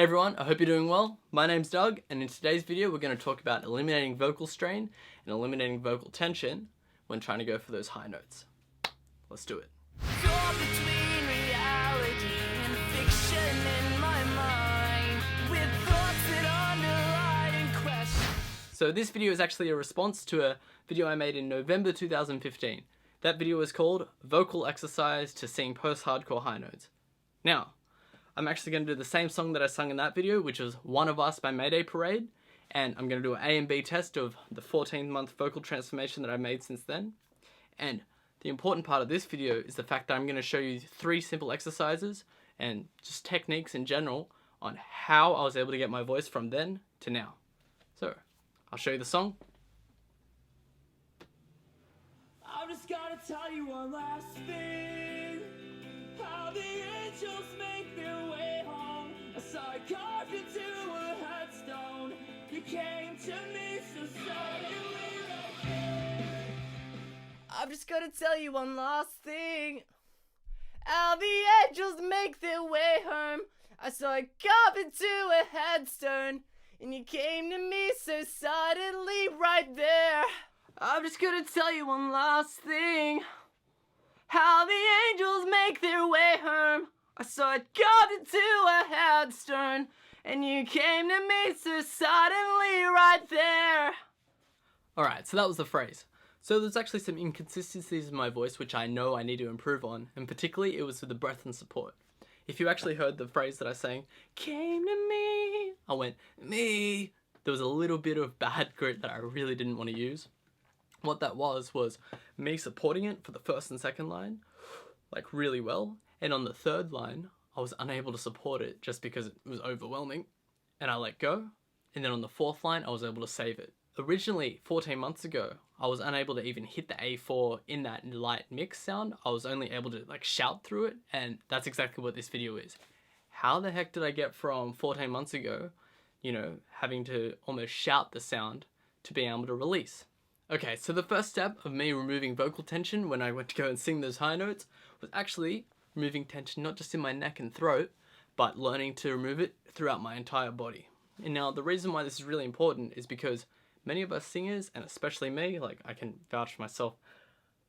Hey everyone, I hope you're doing well. My name's Doug, and in today's video we're going to talk about eliminating vocal strain and eliminating vocal tension when trying to go for those high notes. Let's do it. Between reality and fiction in my mind, with thoughts that underlie and question. So this video is actually a response to a video I made in November 2015. That video was called Vocal Exercise to Sing Post-Hardcore High Notes. Now, I'm actually going to do the same song that I sung in that video, which was One of Us by Mayday Parade, and I'm going to do an A and B test of the 14-month vocal transformation that I've made since then. And the important part of this video is the fact that I'm going to show you 3 simple exercises and just techniques in general on how I was able to get my voice from then to now. So, I'll show you the song. I've just gotta tell you one last thing. How the angels make their way home. I saw it carved into a headstone. You came to me so suddenly. I've just gotta tell you one last thing. How the angels make their way home. I saw it carved into a headstone. And you came to me so suddenly right there. I'm just gonna tell you one last thing. How the angels make their way home. I saw it carved into a headstone. And you came to me so suddenly right there. Alright, so that was the phrase. So there's actually some inconsistencies in my voice which I know I need to improve on, and particularly it was with the breath and support. If you actually heard the phrase that I sang, came to me, I went, me. There was a little bit of bad grit that I really didn't want to use. What that was me supporting it for the first and second line, like really well, and on the third line, I was unable to support it just because it was overwhelming, and I let go, and then on the fourth line, I was able to save it. Originally, 14 months ago, I was unable to even hit the A4 in that light mix sound. I was only able to shout through it, and that's exactly what this video is. How the heck did I get from 14 months ago, having to almost shout the sound to being able to release? Okay, so the first step of me removing vocal tension when I went to go and sing those high notes was actually removing tension not just in my neck and throat, but learning to remove it throughout my entire body. And now the reason why this is really important is because many of us singers, and especially me, I can vouch for myself,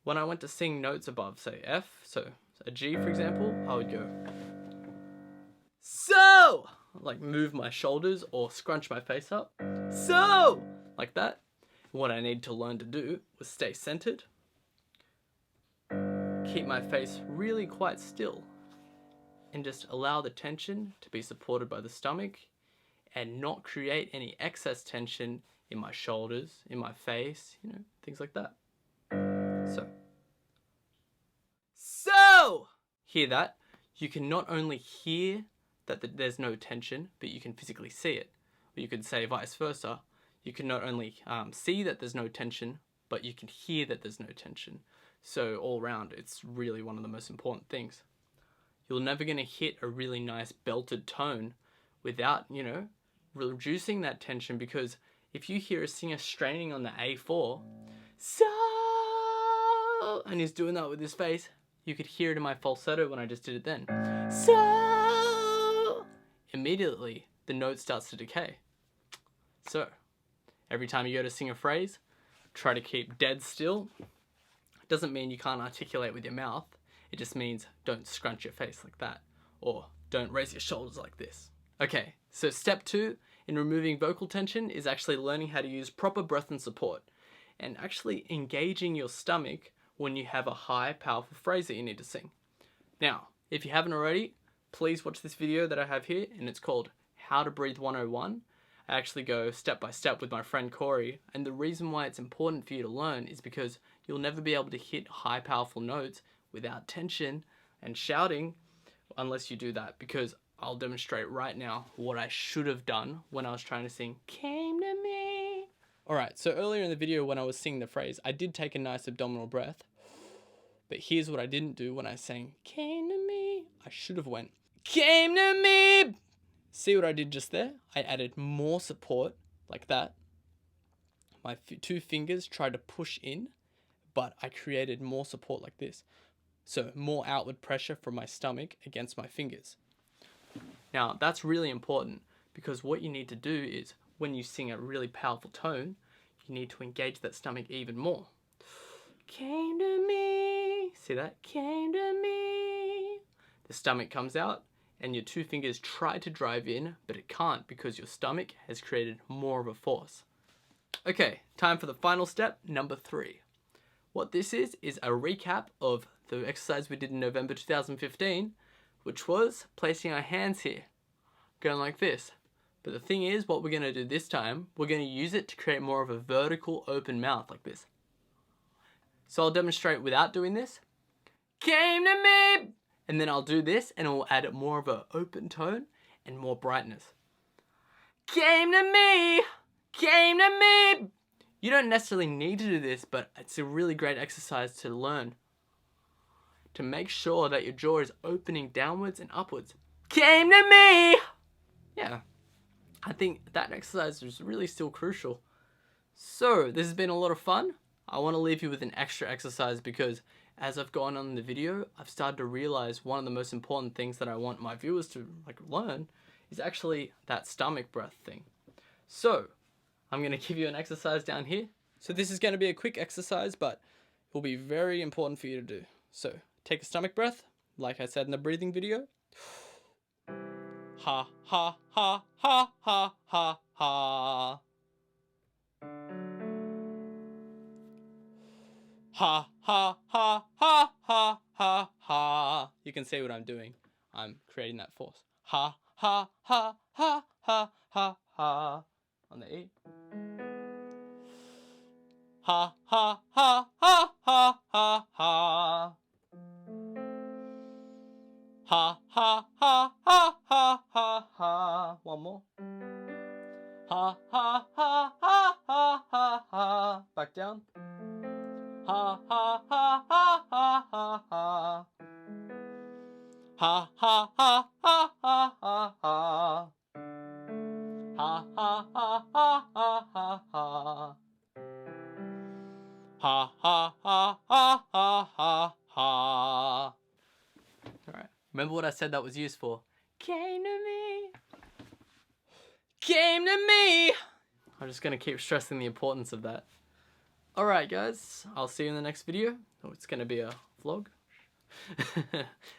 when I went to sing notes above, say F, so a G for example, I would go, so, move my shoulders or scrunch my face up, so, like that. What I need to learn to do was stay centered, keep my face really quite still, and just allow the tension to be supported by the stomach and not create any excess tension in my shoulders, in my face, things like that. So, hear that? You can not only hear that there's no tension, but you can physically see it. Or you could say vice versa. You can not only see that there's no tension, but you can hear that there's no tension. So all around, it's really one of the most important things. You're never going to hit a really nice belted tone without, reducing that tension, because if you hear a singer straining on the A4, so, and he's doing that with his face, you could hear it in my falsetto when I just did it then. So, immediately, the note starts to decay. So, every time you go to sing a phrase, try to keep dead still. It doesn't mean you can't articulate with your mouth. It just means don't scrunch your face like that, or don't raise your shoulders like this. Okay, so step 2 in removing vocal tension is actually learning how to use proper breath and support, and actually engaging your stomach when you have a high, powerful phrase that you need to sing. Now, if you haven't already, please watch this video that I have here, and it's called How to Breathe 101. I actually go step by step with my friend Corey, and the reason why it's important for you to learn is because you'll never be able to hit high, powerful notes without tension and shouting unless you do that, because I'll demonstrate right now what I should have done when I was trying to sing Came to Me. Alright, so earlier in the video when I was singing the phrase, I did take a nice abdominal breath, but here's what I didn't do when I sang Came to Me. I should have went Came to Me. See what I did just there? I added more support, like that. My 2 fingers tried to push in, but I created more support like this. So more outward pressure from my stomach against my fingers. Now, that's really important because what you need to do is when you sing a really powerful tone, you need to engage that stomach even more. Came to me. See that? Came to me. The stomach comes out and your two fingers try to drive in, but it can't because your stomach has created more of a force. Okay, time for the final step, number 3. What this is a recap of the exercise we did in November 2015, which was placing our hands here, going like this. But the thing is, what we're going to do this time, we're going to use it to create more of a vertical open mouth like this. So I'll demonstrate without doing this. Came to me! And then I'll do this and it will add more of an open tone and more brightness. Came to me! Came to me! You don't necessarily need to do this, but it's a really great exercise to learn. To make sure that your jaw is opening downwards and upwards. Came to me! Yeah, I think that exercise is really still crucial. So, this has been a lot of fun. I want to leave you with an extra exercise because as I've gone on in the video, I've started to realize one of the most important things that I want my viewers to learn is actually that stomach breath thing. So, I'm going to give you an exercise down here. So this is going to be a quick exercise, but it will be very important for you to do. So take a stomach breath, like I said in the breathing video. Ha, ha, ha, ha, ha, ha, ha. Ha, ha, ha, ha, ha, ha, ha. You can see what I'm doing. I'm creating that force. Ha, ha, ha, ha, ha, ha, ha. On the E. Ha, ha, ha, ha, ha, ha, ha. Ha, ha, ha, ha, ha, ha, ha. One more. Ha, ha, ha, ha, ha, ha, ha. Back down. Ha, ha, ha, ha, ha, ha, ha. Ha, ha, ha, ha, ha, ha, ha. Ha, ha, ha, ha, ha, ha, ha. Ha, ha, ha, ha, ha, ha, ha. Alright, remember what I said that was used for? Came to me. Came to me. I'm just going to keep stressing the importance of that. Alright guys, I'll see you in the next video. Oh, it's going to be a vlog.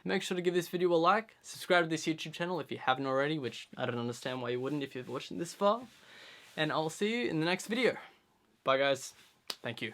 Make sure to give this video a like. Subscribe to this YouTube channel if you haven't already, which I don't understand why you wouldn't if you're watching this far. And I'll see you in the next video. Bye guys. Thank you.